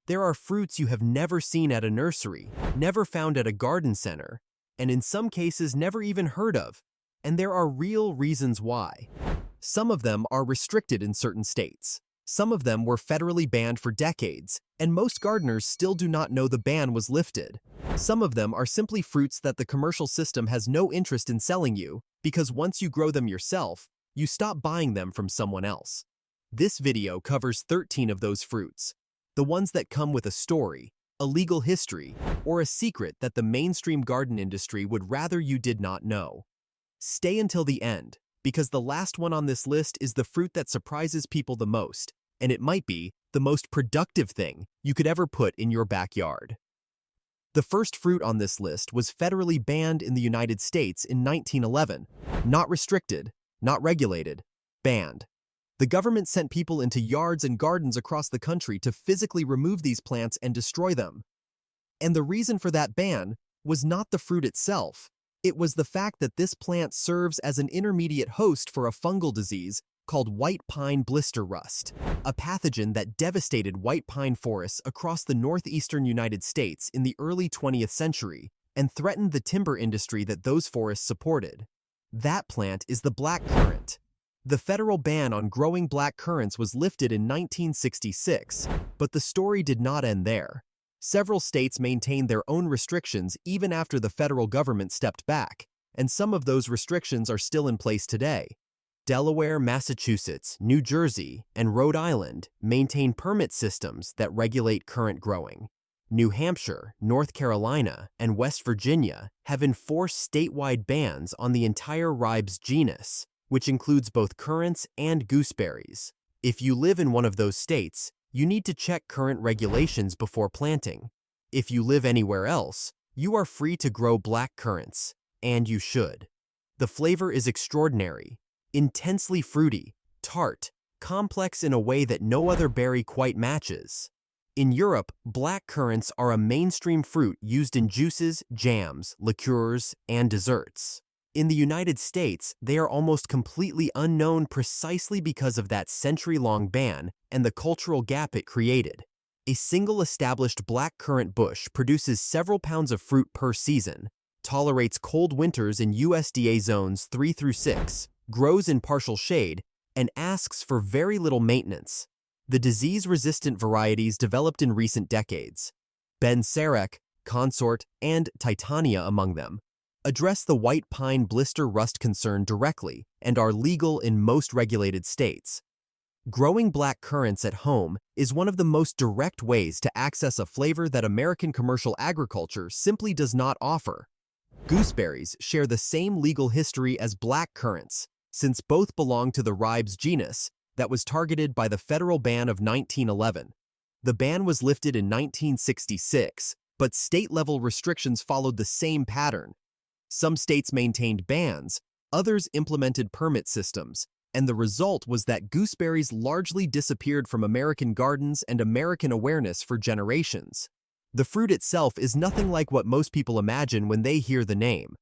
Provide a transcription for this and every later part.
There are fruits you have never seen at a nursery, never found at a garden center, and in some cases never even heard of. And there are real reasons why. Some of them are restricted in certain states. Some of them were federally banned for decades, and most gardeners still do not know the ban was lifted. Some of them are simply fruits that the commercial system has no interest in selling you, because once you grow them yourself, you stop buying them from someone else. This video covers 13 of those fruits, the ones that come with a story, a legal history, or a secret that the mainstream garden industry would rather you did not know. Stay until the end, because the last one on this list is the fruit that surprises people the most, and it might be the most productive thing you could ever put in your backyard. The first fruit on this list was federally banned in the United States in 1911. Not restricted, not regulated, banned. The government sent people into yards and gardens across the country to physically remove these plants and destroy them. And the reason for that ban was not the fruit itself. It was the fact that this plant serves as an intermediate host for a fungal disease called white pine blister rust, a pathogen that devastated white pine forests across the northeastern United States in the early 20th century and threatened the timber industry that those forests supported. That plant is the black currant. The federal ban on growing black currants was lifted in 1966, but the story did not end there. Several states maintained their own restrictions even after the federal government stepped back, and some of those restrictions are still in place today. Delaware, Massachusetts, New Jersey, and Rhode Island maintain permit systems that regulate currant growing. New Hampshire, North Carolina, and West Virginia have enforced statewide bans on the entire ribes genus, which includes both currants and gooseberries. If you live in one of those states, you need to check current regulations before planting. If you live anywhere else, you are free to grow black currants, and you should. The flavor is extraordinary, intensely fruity, tart, complex in a way that no other berry quite matches. In Europe, black currants are a mainstream fruit used in juices, jams, liqueurs, and desserts. In the United States, they are almost completely unknown precisely because of that century-long ban and the cultural gap it created. A single established black currant bush produces several pounds of fruit per season, tolerates cold winters in USDA zones 3 through 6, grows in partial shade, and asks for very little maintenance. The disease-resistant varieties developed in recent decades, Ben Sarek, Consort, and Titania among them, address the white pine blister rust concern directly and are legal in most regulated states. Growing black currants at home is one of the most direct ways to access a flavor that American commercial agriculture simply does not offer. Gooseberries share the same legal history as black currants, since both belong to the ribes genus that was targeted by the federal ban of 1911. The ban was lifted in 1966, but state-level restrictions followed the same pattern. Some states maintained bans, others implemented permit systems, and the result was that gooseberries largely disappeared from American gardens and American awareness for generations. The fruit itself is nothing like what most people imagine when they hear the name.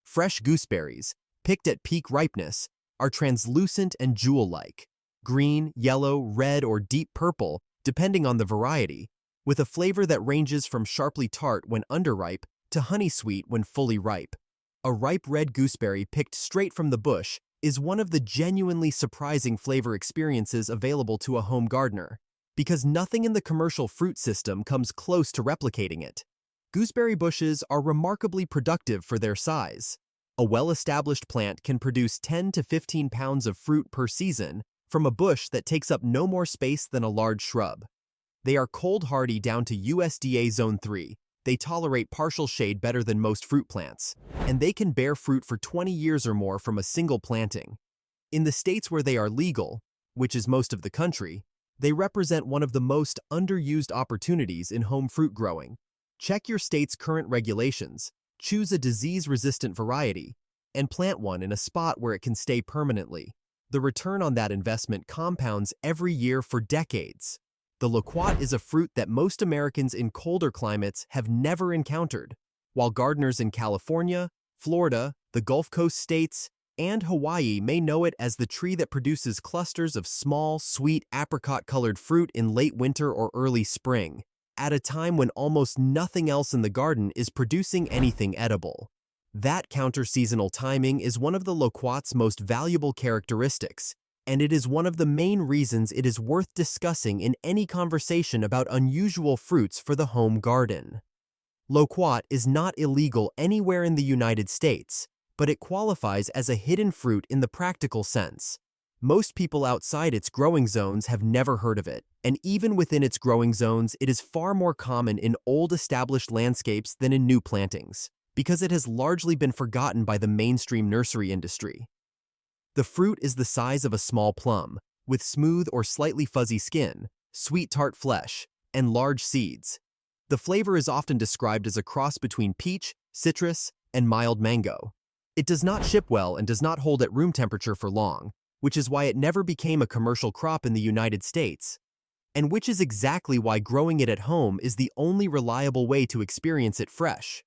Fresh gooseberries, picked at peak ripeness, are translucent and jewel-like, green, yellow, red, or deep purple, depending on the variety, with a flavor that ranges from sharply tart when underripe to honey-sweet when fully ripe. A ripe red gooseberry picked straight from the bush is one of the genuinely surprising flavor experiences available to a home gardener, because nothing in the commercial fruit system comes close to replicating it. Gooseberry bushes are remarkably productive for their size. A well-established plant can produce 10 to 15 pounds of fruit per season from a bush that takes up no more space than a large shrub. They are cold-hardy down to USDA Zone 3. They tolerate partial shade better than most fruit plants, and they can bear fruit for 20 years or more from a single planting. In the states where they are legal, which is most of the country, they represent one of the most underused opportunities in home fruit growing. Check your state's current regulations, choose a disease-resistant variety, and plant one in a spot where it can stay permanently. The return on that investment compounds every year for decades. The Loquat is a fruit that most Americans in colder climates have never encountered, while gardeners in California, Florida, the Gulf Coast states, and Hawaii may know it as the tree that produces clusters of small, sweet apricot-colored fruit in late winter or early spring. at a time when almost nothing else in the garden is producing anything edible. That counter-seasonal timing is one of the Loquat's most valuable characteristics, and it is one of the main reasons it is worth discussing in any conversation about unusual fruits for the home garden. Loquat is not illegal anywhere in the United States, but it qualifies as a hidden fruit in the practical sense. Most people outside its growing zones have never heard of it, and even within its growing zones, it is far more common in old established landscapes than in new plantings, because it has largely been forgotten by the mainstream nursery industry. The fruit is the size of a small plum, with smooth or slightly fuzzy skin, sweet tart flesh, and large seeds. The flavor is often described as a cross between peach, citrus, and mild mango. It does not ship well and does not hold at room temperature for long, which is why it never became a commercial crop in the United States, and which is exactly why growing it at home is the only reliable way to experience it fresh.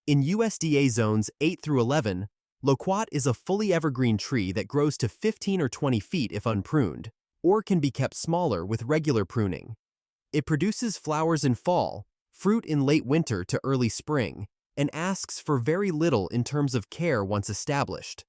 In USDA zones 8 through 11, Loquat is a fully evergreen tree that grows to 15 or 20 feet if unpruned, or can be kept smaller with regular pruning. It produces flowers in fall, fruit in late winter to early spring, and asks for very little in terms of care once established.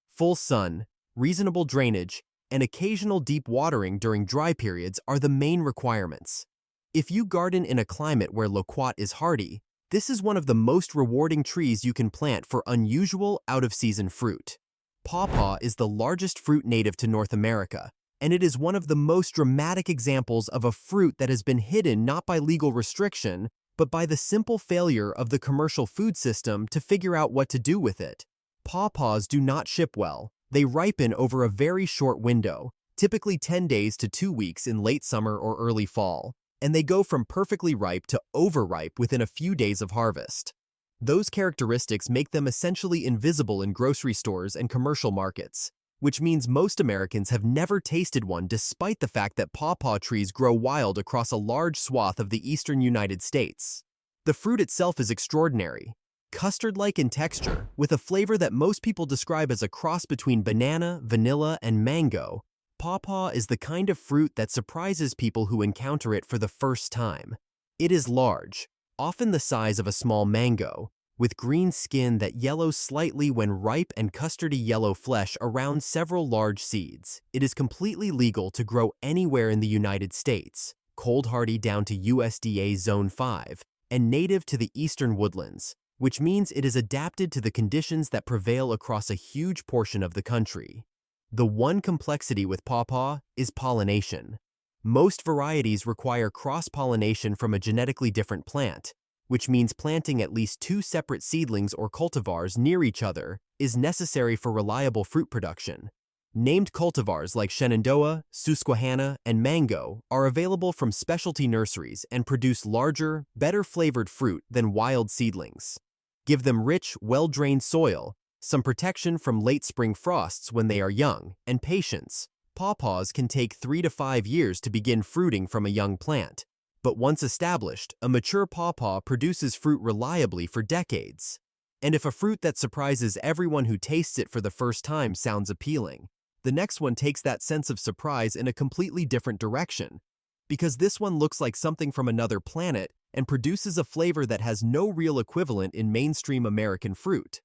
Full sun, reasonable drainage, and occasional deep watering during dry periods are the main requirements. If you garden in a climate where Loquat is hardy, this is one of the most rewarding trees you can plant for unusual, out-of-season fruit. Pawpaw is the largest fruit native to North America, and it is one of the most dramatic examples of a fruit that has been hidden not by legal restriction, but by the simple failure of the commercial food system to figure out what to do with it. Pawpaws do not ship well. They ripen over a very short window, typically 10 days to 2 weeks in late summer or early fall, and they go from perfectly ripe to overripe within a few days of harvest. Those characteristics make them essentially invisible in grocery stores and commercial markets, which means most Americans have never tasted one despite the fact that pawpaw trees grow wild across a large swath of the eastern United States. The fruit itself is extraordinary, custard-like in texture, with a flavor that most people describe as a cross between banana, vanilla, and mango. Pawpaw is the kind of fruit that surprises people who encounter it for the first time. It is large, often the size of a small mango, with green skin that yellows slightly when ripe and custardy yellow flesh around several large seeds. It is completely legal to grow anywhere in the United States, cold hardy down to USDA Zone 5, and native to the eastern woodlands, which means it is adapted to the conditions that prevail across a huge portion of the country. The one complexity with pawpaw is pollination. Most varieties require cross-pollination from a genetically different plant, which means planting at least 2 separate seedlings or cultivars near each other is necessary for reliable fruit production. Named cultivars like Shenandoah, Susquehanna, and Mango are available from specialty nurseries and produce larger, better-flavored fruit than wild seedlings. Give them rich, well-drained soil, some protection from late spring frosts when they are young, and patience. Pawpaws can take 3 to 5 years to begin fruiting from a young plant, but once established, a mature pawpaw produces fruit reliably for decades. And if a fruit that surprises everyone who tastes it for the first time sounds appealing, the next one takes that sense of surprise in a completely different direction, because this one looks like something from another planet and produces a flavor that has no real equivalent in mainstream American fruit.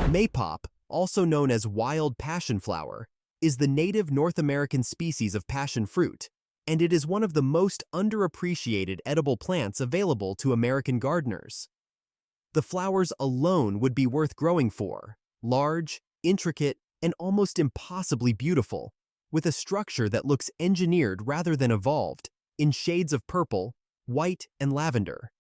Maypop, also known as wild passion flower, is the native North American species of passion fruit, and it is one of the most underappreciated edible plants available to American gardeners. The flowers alone would be worth growing for, large, intricate, and almost impossibly beautiful, with a structure that looks engineered rather than evolved, in shades of purple, white, and lavender.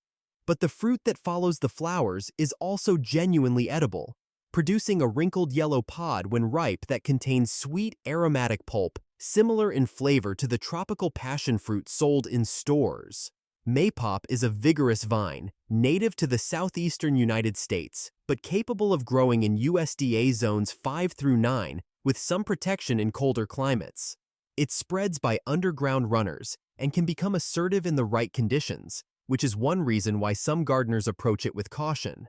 But the fruit that follows the flowers is also genuinely edible, producing a wrinkled yellow pod when ripe that contains sweet, aromatic pulp, similar in flavor to the tropical passion fruit sold in stores. Maypop is a vigorous vine, native to the southeastern United States, but capable of growing in USDA zones 5 through 9, with some protection in colder climates. It spreads by underground runners and can become assertive in the right conditions, which is one reason why some gardeners approach it with caution.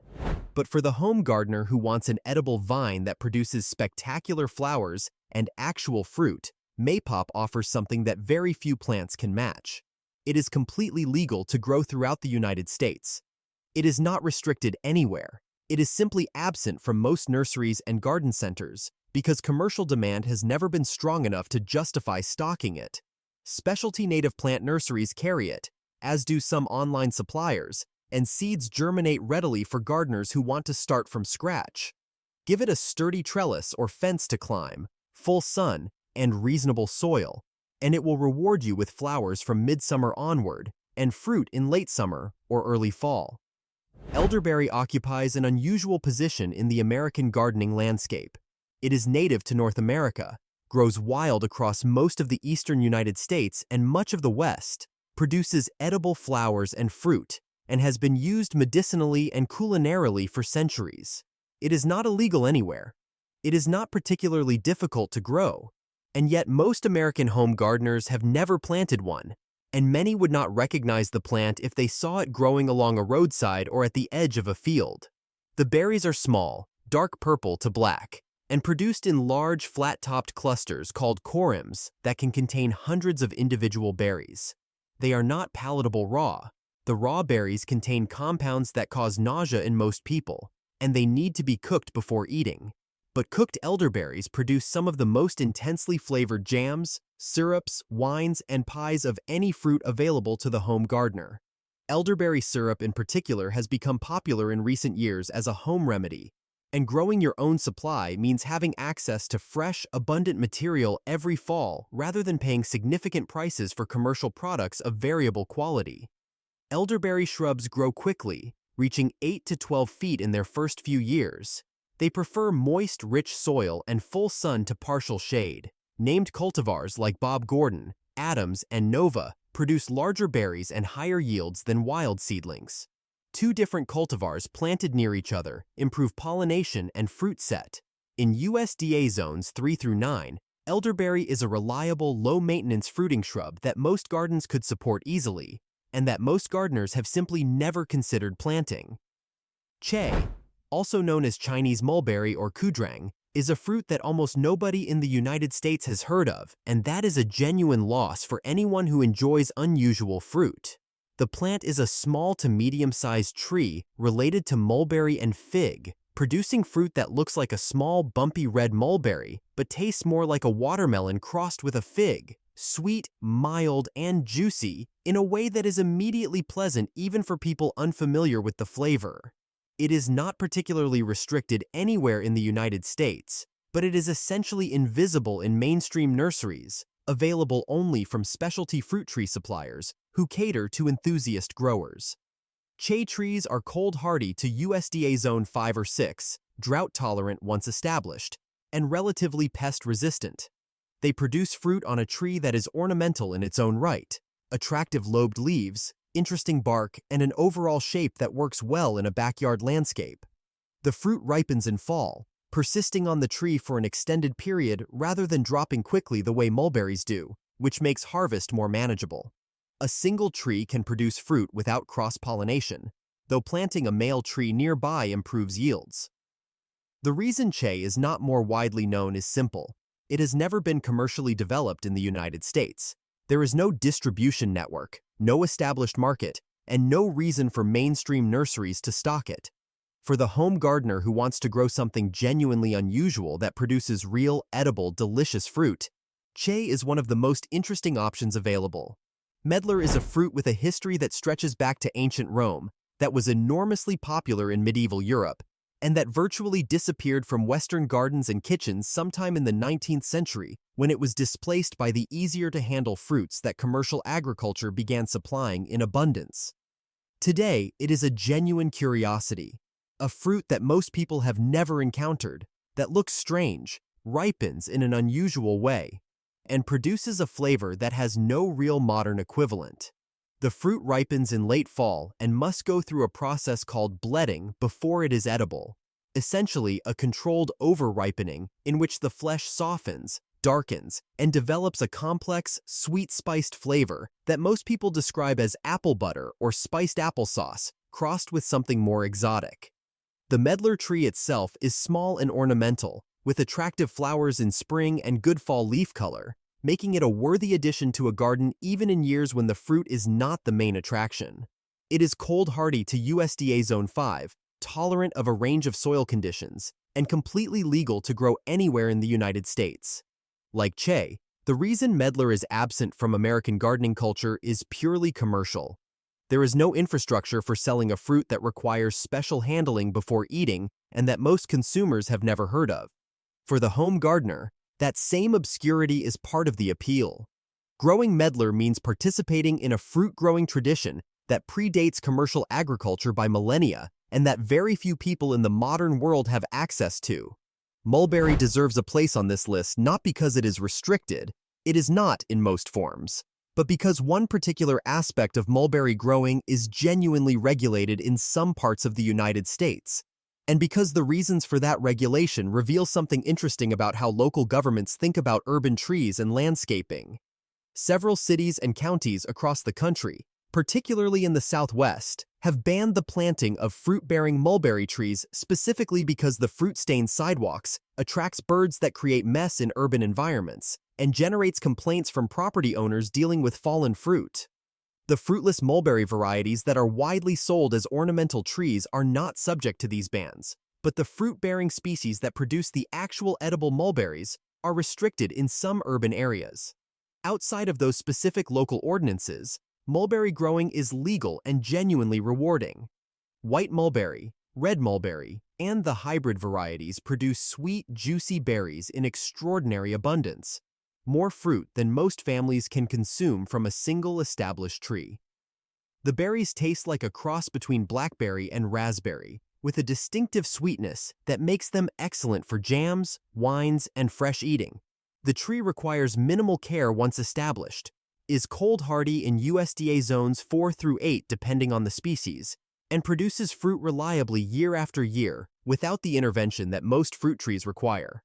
But for the home gardener who wants an edible vine that produces spectacular flowers and actual fruit, Maypop offers something that very few plants can match. It is completely legal to grow throughout the United States. It is not restricted anywhere. It is simply absent from most nurseries and garden centers because commercial demand has never been strong enough to justify stocking it. Specialty native plant nurseries carry it, as do some online suppliers, and seeds germinate readily for gardeners who want to start from scratch. Give it a sturdy trellis or fence to climb, full sun, and reasonable soil, and it will reward you with flowers from midsummer onward and fruit in late summer or early fall. Elderberry occupies an unusual position in the American gardening landscape. It is native to North America, grows wild across most of the eastern United States and much of the West, produces edible flowers and fruit, and has been used medicinally and culinarily for centuries. It is not illegal anywhere. It is not particularly difficult to grow, and yet most American home gardeners have never planted one, and many would not recognize the plant if they saw it growing along a roadside or at the edge of a field. The berries are small, dark purple to black, and produced in large flat-topped clusters called corymbs that can contain hundreds of individual berries. They are not palatable raw. The raw berries contain compounds that cause nausea in most people, and they need to be cooked before eating. But cooked elderberries produce some of the most intensely flavored jams, syrups, wines, and pies of any fruit available to the home gardener. Elderberry syrup in particular has become popular in recent years as a home remedy, and growing your own supply means having access to fresh, abundant material every fall rather than paying significant prices for commercial products of variable quality. Elderberry shrubs grow quickly, reaching 8 to 12 feet in their first few years. They prefer moist, rich soil and full sun to partial shade. Named cultivars like Bob Gordon, Adams, and Nova produce larger berries and higher yields than wild seedlings. Two different cultivars planted near each other improve pollination and fruit set. In USDA zones 3 through 9, elderberry is a reliable, low-maintenance fruiting shrub that most gardens could support easily, and that most gardeners have simply never considered planting. Che, also known as Chinese mulberry or kudrang, is a fruit that almost nobody in the United States has heard of, and that is a genuine loss for anyone who enjoys unusual fruit. The plant is a small to medium-sized tree related to mulberry and fig, producing fruit that looks like a small, bumpy red mulberry, but tastes more like a watermelon crossed with a fig, sweet, mild, and juicy in a way that is immediately pleasant even for people unfamiliar with the flavor. It is not particularly restricted anywhere in the United States, but it is essentially invisible in mainstream nurseries, available only from specialty fruit tree suppliers who cater to enthusiast growers. Che trees are cold-hardy to USDA Zone 5 or 6, drought-tolerant once established, and relatively pest-resistant. They produce fruit on a tree that is ornamental in its own right, attractive lobed leaves, interesting bark, and an overall shape that works well in a backyard landscape. The fruit ripens in fall, persisting on the tree for an extended period rather than dropping quickly the way mulberries do, which makes harvest more manageable. A single tree can produce fruit without cross-pollination, though planting a male tree nearby improves yields. The reason Che is not more widely known is simple. It has never been commercially developed in the United States. There is no distribution network, no established market, and no reason for mainstream nurseries to stock it. For the home gardener who wants to grow something genuinely unusual that produces real, edible, delicious fruit, Che is one of the most interesting options available. Medlar is a fruit with a history that stretches back to ancient Rome, that was enormously popular in medieval Europe, and that virtually disappeared from Western gardens and kitchens sometime in the 19th century when it was displaced by the easier-to-handle fruits that commercial agriculture began supplying in abundance. Today, it is a genuine curiosity, a fruit that most people have never encountered, that looks strange, ripens in an unusual way, and produces a flavor that has no real modern equivalent. The fruit ripens in late fall and must go through a process called bledding before it is edible, essentially a controlled over-ripening in which the flesh softens, darkens, and develops a complex, sweet-spiced flavor that most people describe as apple butter or spiced applesauce crossed with something more exotic. The medlar tree itself is small and ornamental, with attractive flowers in spring and good fall leaf color, making it a worthy addition to a garden even in years when the fruit is not the main attraction. It is cold-hardy to USDA Zone 5, tolerant of a range of soil conditions, and completely legal to grow anywhere in the United States. Like Che, the reason medlar is absent from American gardening culture is purely commercial. There is no infrastructure for selling a fruit that requires special handling before eating and that most consumers have never heard of. For the home gardener, that same obscurity is part of the appeal. Growing medlar means participating in a fruit-growing tradition that predates commercial agriculture by millennia and that very few people in the modern world have access to. Mulberry deserves a place on this list not because it is restricted, it is not in most forms, but because one particular aspect of mulberry growing is genuinely regulated in some parts of the United States, and because the reasons for that regulation reveal something interesting about how local governments think about urban trees and landscaping. Several cities and counties across the country, particularly in the Southwest, have banned the planting of fruit-bearing mulberry trees specifically because the fruit-stained sidewalks attracts birds that create mess in urban environments and generates complaints from property owners dealing with fallen fruit. The fruitless mulberry varieties that are widely sold as ornamental trees are not subject to these bans, but the fruit-bearing species that produce the actual edible mulberries are restricted in some urban areas. Outside of those specific local ordinances, mulberry growing is legal and genuinely rewarding. White mulberry, red mulberry, and the hybrid varieties produce sweet, juicy berries in extraordinary abundance, more fruit than most families can consume from a single established tree. The berries taste like a cross between blackberry and raspberry, with a distinctive sweetness that makes them excellent for jams, wines, and fresh eating. The tree requires minimal care once established, is cold-hardy in USDA zones 4 through 8 depending on the species, and produces fruit reliably year after year without the intervention that most fruit trees require.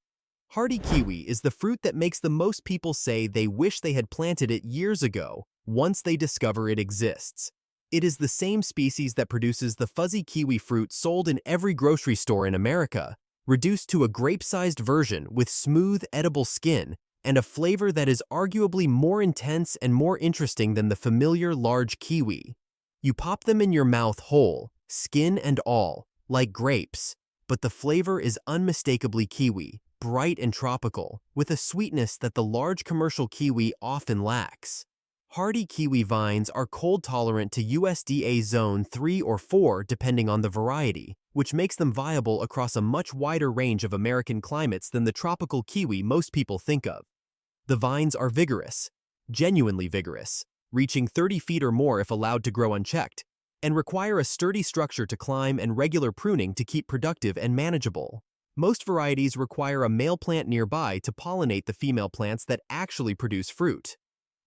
Hardy kiwi is the fruit that makes the most people say they wish they had planted it years ago once they discover it exists. It is the same species that produces the fuzzy kiwi fruit sold in every grocery store in America, reduced to a grape-sized version with smooth, edible skin and a flavor that is arguably more intense and more interesting than the familiar large kiwi. You pop them in your mouth whole, skin and all, like grapes, but the flavor is unmistakably kiwi, bright and tropical, with a sweetness that the large commercial kiwi often lacks. Hardy kiwi vines are cold-tolerant to USDA Zone 3 or 4 depending on the variety, which makes them viable across a much wider range of American climates than the tropical kiwi most people think of. The vines are vigorous, genuinely vigorous, reaching 30 feet or more if allowed to grow unchecked, and require a sturdy structure to climb and regular pruning to keep productive and manageable. Most varieties require a male plant nearby to pollinate the female plants that actually produce fruit.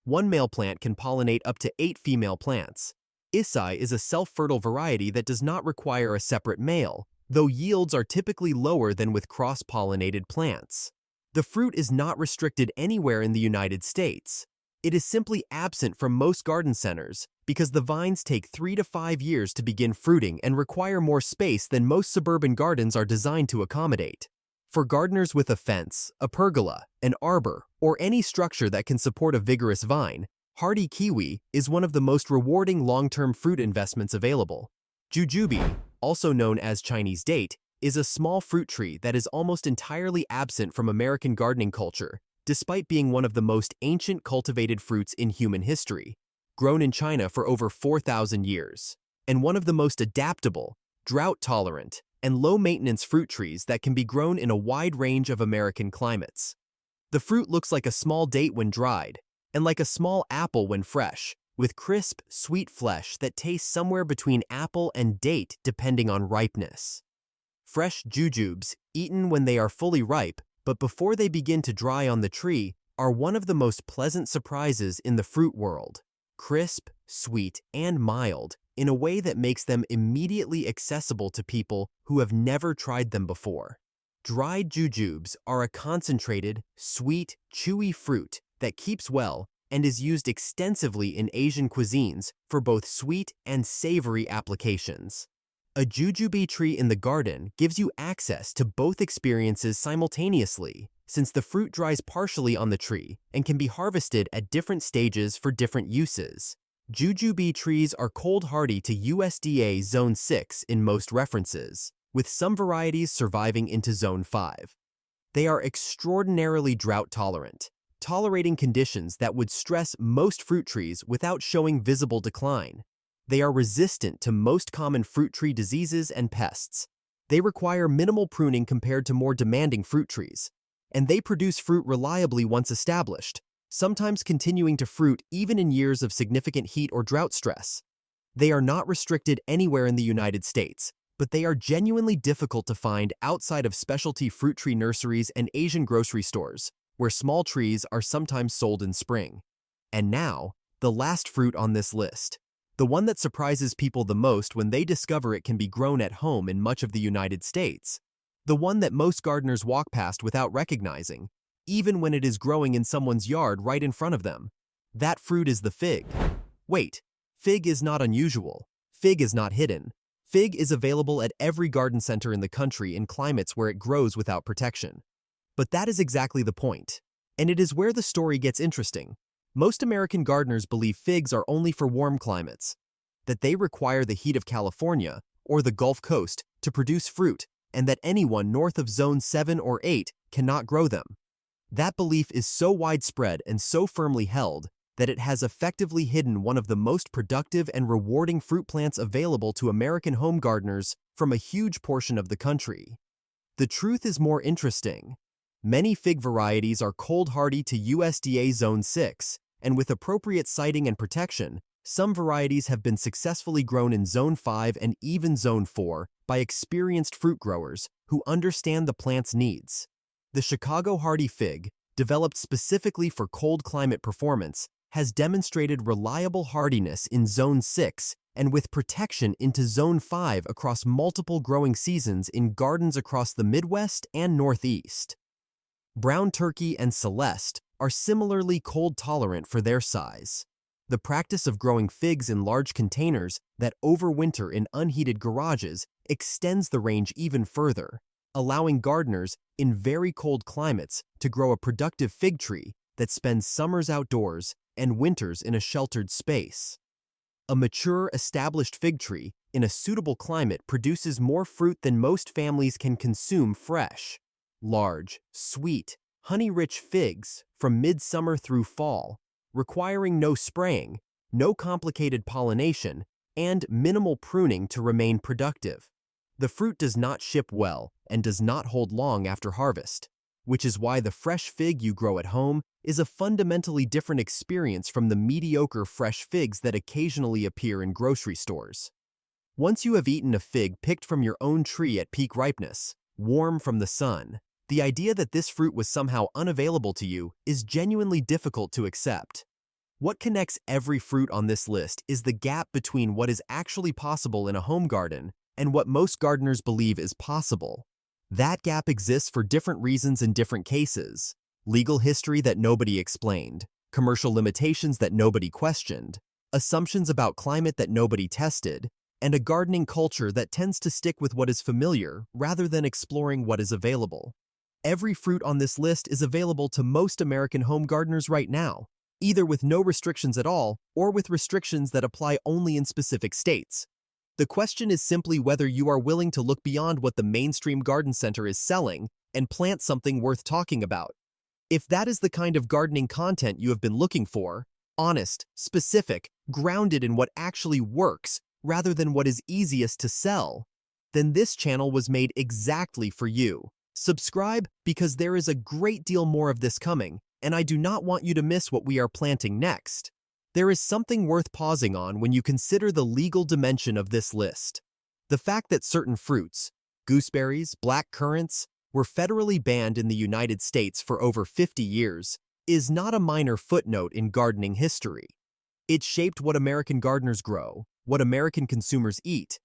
One male plant can pollinate up to 8 female plants. Isai is a self-fertile variety that does not require a separate male, though yields are typically lower than with cross-pollinated plants. The fruit is not restricted anywhere in the United States. It is simply absent from most garden centers because the vines take 3 to 5 years to begin fruiting and require more space than most suburban gardens are designed to accommodate. For gardeners with a fence, a pergola, an arbor, or any structure that can support a vigorous vine, hardy kiwi is one of the most rewarding long-term fruit investments available. Jujube, also known as Chinese date, is a small fruit tree that is almost entirely absent from American gardening culture, despite being one of the most ancient cultivated fruits in human history, grown in China for over 4,000 years, and one of the most adaptable, drought-tolerant, and low-maintenance fruit trees that can be grown in a wide range of American climates. The fruit looks like a small date when dried, and like a small apple when fresh, with crisp, sweet flesh that tastes somewhere between apple and date depending on ripeness. Fresh jujubes, eaten when they are fully ripe, but before they begin to dry on the tree, are one of the most pleasant surprises in the fruit world. Crisp, sweet, and mild, in a way that makes them immediately accessible to people who have never tried them before. Dried jujubes are a concentrated, sweet, chewy fruit that keeps well and is used extensively in Asian cuisines for both sweet and savory applications. A jujube tree in the garden gives you access to both experiences simultaneously, since the fruit dries partially on the tree and can be harvested at different stages for different uses. Jujube trees are cold hardy to USDA Zone 6 in most references, with some varieties surviving into Zone 5. They are extraordinarily drought tolerant, tolerating conditions that would stress most fruit trees without showing visible decline. They are resistant to most common fruit tree diseases and pests. They require minimal pruning compared to more demanding fruit trees, and they produce fruit reliably once established, sometimes continuing to fruit even in years of significant heat or drought stress. They are not restricted anywhere in the United States, but they are genuinely difficult to find outside of specialty fruit tree nurseries and Asian grocery stores, where small trees are sometimes sold in spring. And now, the last fruit on this list. The one that surprises people the most when they discover it can be grown at home in much of the United States. The one that most gardeners walk past without recognizing, even when it is growing in someone's yard right in front of them. That fruit is the fig. Wait, fig is not unusual. Fig is not hidden. Fig is available at every garden center in the country in climates where it grows without protection. But that is exactly the point. And it is where the story gets interesting. Most American gardeners believe figs are only for warm climates, that they require the heat of California or the Gulf Coast to produce fruit, and that anyone north of Zone 7 or 8 cannot grow them. That belief is so widespread and so firmly held that it has effectively hidden one of the most productive and rewarding fruit plants available to American home gardeners from a huge portion of the country. The truth is more interesting. Many fig varieties are cold hardy to USDA Zone 6, and with appropriate siting and protection, some varieties have been successfully grown in Zone 5 and even Zone 4 by experienced fruit growers who understand the plant's needs. The Chicago hardy fig, developed specifically for cold climate performance, has demonstrated reliable hardiness in Zone 6 and with protection into Zone 5 across multiple growing seasons in gardens across the Midwest and Northeast. Brown turkey and Celeste are similarly cold tolerant for their size. The practice of growing figs in large containers that overwinter in unheated garages extends the range even further, allowing gardeners in very cold climates to grow a productive fig tree that spends summers outdoors and winters in a sheltered space. A mature, established fig tree in a suitable climate produces more fruit than most families can consume fresh. Large, sweet, honey-rich figs from midsummer through fall, requiring no spraying, no complicated pollination, and minimal pruning to remain productive. The fruit does not ship well and does not hold long after harvest, which is why the fresh fig you grow at home is a fundamentally different experience from the mediocre fresh figs that occasionally appear in grocery stores. Once you have eaten a fig picked from your own tree at peak ripeness, warm from the sun, the idea that this fruit was somehow unavailable to you is genuinely difficult to accept. What connects every fruit on this list is the gap between what is actually possible in a home garden and what most gardeners believe is possible. That gap exists for different reasons in different cases: legal history that nobody explained, commercial limitations that nobody questioned, assumptions about climate that nobody tested, and a gardening culture that tends to stick with what is familiar rather than exploring what is available. Every fruit on this list is available to most American home gardeners right now, either with no restrictions at all or with restrictions that apply only in specific states. The question is simply whether you are willing to look beyond what the mainstream garden center is selling and plant something worth talking about. If that is the kind of gardening content you have been looking for, honest, specific, grounded in what actually works rather than what is easiest to sell, then this channel was made exactly for you. Subscribe because there is a great deal more of this coming, and I do not want you to miss what we are planting next. There is something worth pausing on when you consider the legal dimension of this list. The fact that certain fruits, gooseberries, black currants, were federally banned in the United States for over 50 years is not a minor footnote in gardening history. It shaped what American gardeners grow, what American consumers eat,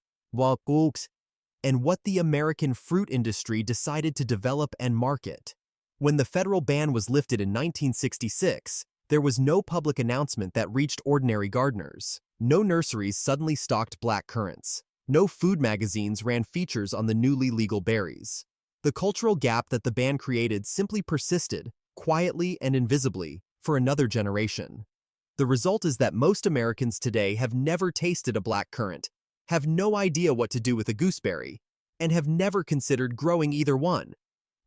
and what the American fruit industry decided to develop and market. When the federal ban was lifted in 1966, there was no public announcement that reached ordinary gardeners. No nurseries suddenly stocked black currants. No food magazines ran features on the newly legal berries. The cultural gap that the ban created simply persisted, quietly and invisibly, for another generation. The result is that most Americans today have never tasted a black currant, have no idea what to do with a gooseberry, and have never considered growing either one.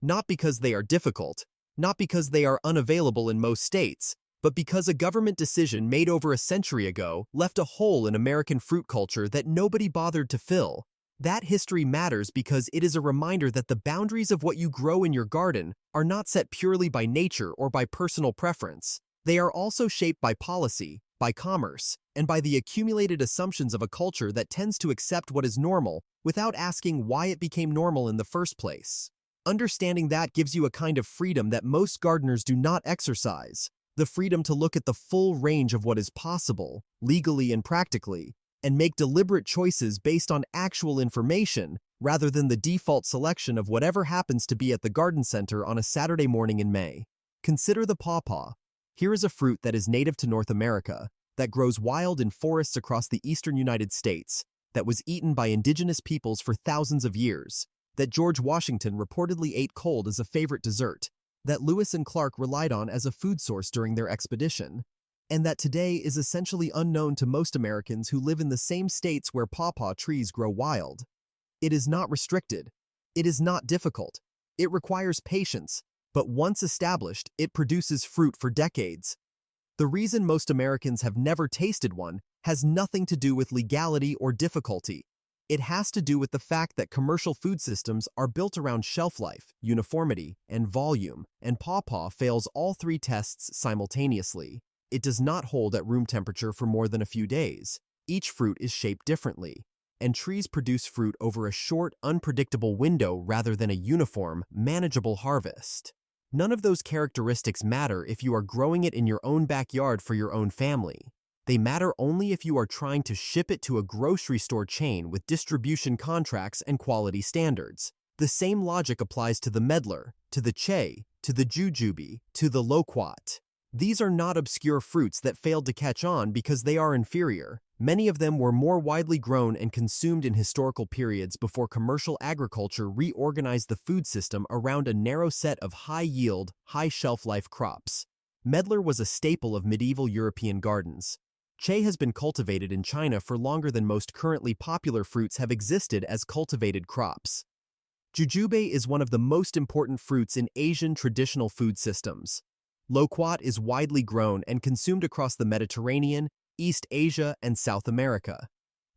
Not because they are difficult, not because they are unavailable in most states, but because a government decision made over a century ago left a hole in American fruit culture that nobody bothered to fill. That history matters because it is a reminder that the boundaries of what you grow in your garden are not set purely by nature or by personal preference. They are also shaped by policy, by commerce, and by the accumulated assumptions of a culture that tends to accept what is normal without asking why it became normal in the first place. Understanding that gives you a kind of freedom that most gardeners do not exercise, the freedom to look at the full range of what is possible, legally and practically, and make deliberate choices based on actual information rather than the default selection of whatever happens to be at the garden center on a Saturday morning in May. Consider the pawpaw. Here is a fruit that is native to North America, that grows wild in forests across the eastern United States, that was eaten by indigenous peoples for thousands of years, that George Washington reportedly ate cold as a favorite dessert, that Lewis and Clark relied on as a food source during their expedition, and that today is essentially unknown to most Americans who live in the same states where pawpaw trees grow wild. It is not restricted. It is not difficult. It requires patience, but once established, it produces fruit for decades. The reason most Americans have never tasted one has nothing to do with legality or difficulty. It has to do with the fact that commercial food systems are built around shelf life, uniformity, and volume, and pawpaw fails all three tests simultaneously. It does not hold at room temperature for more than a few days. Each fruit is shaped differently, and trees produce fruit over a short, unpredictable window rather than a uniform, manageable harvest. None of those characteristics matter if you are growing it in your own backyard for your own family. They matter only if you are trying to ship it to a grocery store chain with distribution contracts and quality standards. The same logic applies to the medlar, to the che, to the jujube, to the loquat. These are not obscure fruits that failed to catch on because they are inferior. Many of them were more widely grown and consumed in historical periods before commercial agriculture reorganized the food system around a narrow set of high-yield, high-shelf-life crops. Medlar was a staple of medieval European gardens. Che has been cultivated in China for longer than most currently popular fruits have existed as cultivated crops. Jujube is one of the most important fruits in Asian traditional food systems. Loquat is widely grown and consumed across the Mediterranean, East Asia, and South America.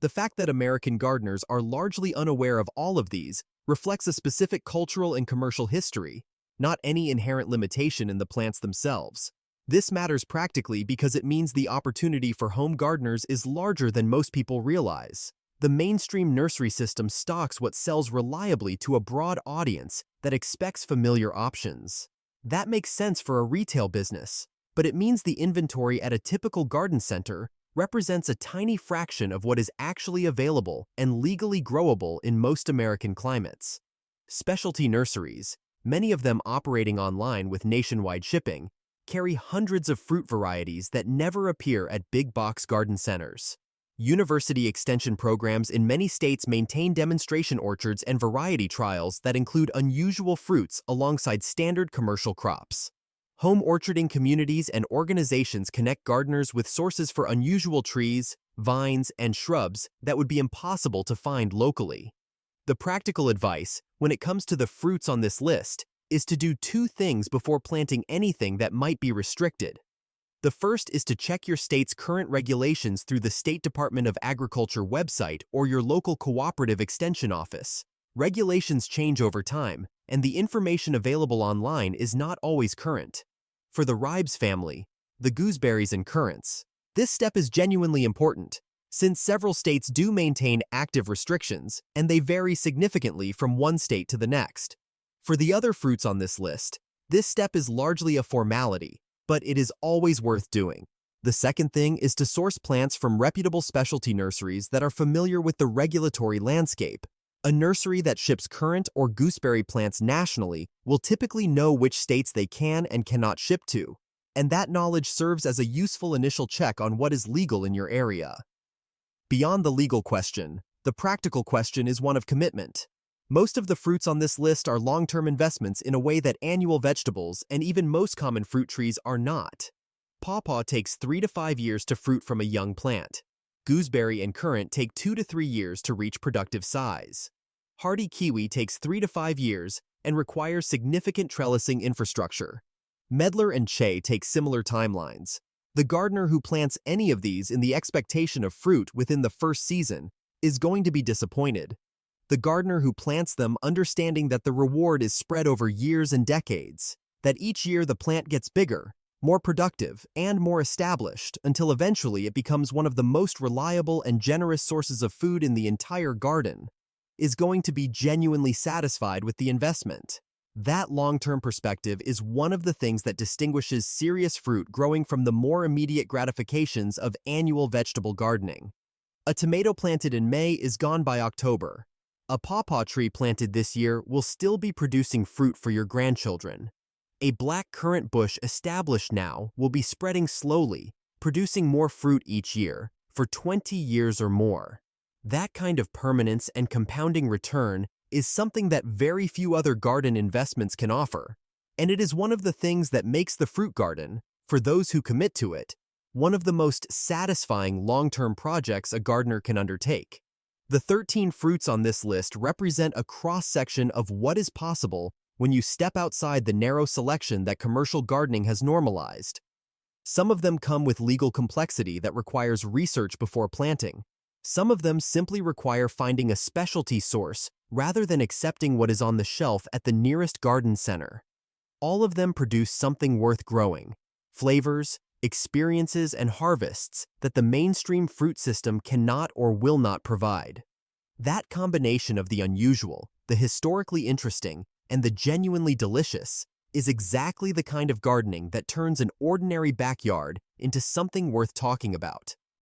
The fact that American gardeners are largely unaware of all of these reflects a specific cultural and commercial history, not any inherent limitation in the plants themselves. This matters practically because it means the opportunity for home gardeners is larger than most people realize. The mainstream nursery system stocks what sells reliably to a broad audience that expects familiar options. That makes sense for a retail business, but it means the inventory at a typical garden center represents a tiny fraction of what is actually available and legally growable in most American climates. Specialty nurseries, many of them operating online with nationwide shipping, carry hundreds of fruit varieties that never appear at big box garden centers. University extension programs in many states maintain demonstration orchards and variety trials that include unusual fruits alongside standard commercial crops. Home orcharding communities and organizations connect gardeners with sources for unusual trees, vines, and shrubs that would be impossible to find locally. The practical advice, when it comes to the fruits on this list, is to do two things before planting anything that might be restricted. The first is to check your state's current regulations through the State Department of Agriculture website or your local cooperative extension office. Regulations change over time, and the information available online is not always current. For the ribes family, the gooseberries and currants, this step is genuinely important, since several states do maintain active restrictions, and they vary significantly from one state to the next. For the other fruits on this list, this step is largely a formality, but it is always worth doing. The second thing is to source plants from reputable specialty nurseries that are familiar with the regulatory landscape. A nursery that ships currant or gooseberry plants nationally will typically know which states they can and cannot ship to, and that knowledge serves as a useful initial check on what is legal in your area. Beyond the legal question, the practical question is one of commitment. Most of the fruits on this list are long-term investments in a way that annual vegetables and even most common fruit trees are not. Pawpaw takes 3 to 5 years to fruit from a young plant. Gooseberry and currant take 2 to 3 years to reach productive size. Hardy kiwi takes 3 to 5 years and requires significant trellising infrastructure. Medlar and che take similar timelines. The gardener who plants any of these in the expectation of fruit within the first season is going to be disappointed. The gardener who plants them understanding that the reward is spread over years and decades, that each year the plant gets bigger, more productive, and more established until eventually it becomes one of the most reliable and generous sources of food in the entire garden, is going to be genuinely satisfied with the investment. That long-term perspective is one of the things that distinguishes serious fruit growing from the more immediate gratifications of annual vegetable gardening. A tomato planted in May is gone by October. A pawpaw tree planted this year will still be producing fruit for your grandchildren. A black currant bush established now will be spreading slowly, producing more fruit each year, for 20 years or more. That kind of permanence and compounding return is something that very few other garden investments can offer, and it is one of the things that makes the fruit garden, for those who commit to it, one of the most satisfying long-term projects a gardener can undertake. The 13 fruits on this list represent a cross-section of what is possible when you step outside the narrow selection that commercial gardening has normalized. Some of them come with legal complexity that requires research before planting. Some of them simply require finding a specialty source rather than accepting what is on the shelf at the nearest garden center. All of them produce something worth growing, flavors, experiences, and harvests that the mainstream fruit system cannot or will not provide. That combination of the unusual, the historically interesting, and the genuinely delicious is exactly the kind of gardening that turns an ordinary backyard into something worth talking about.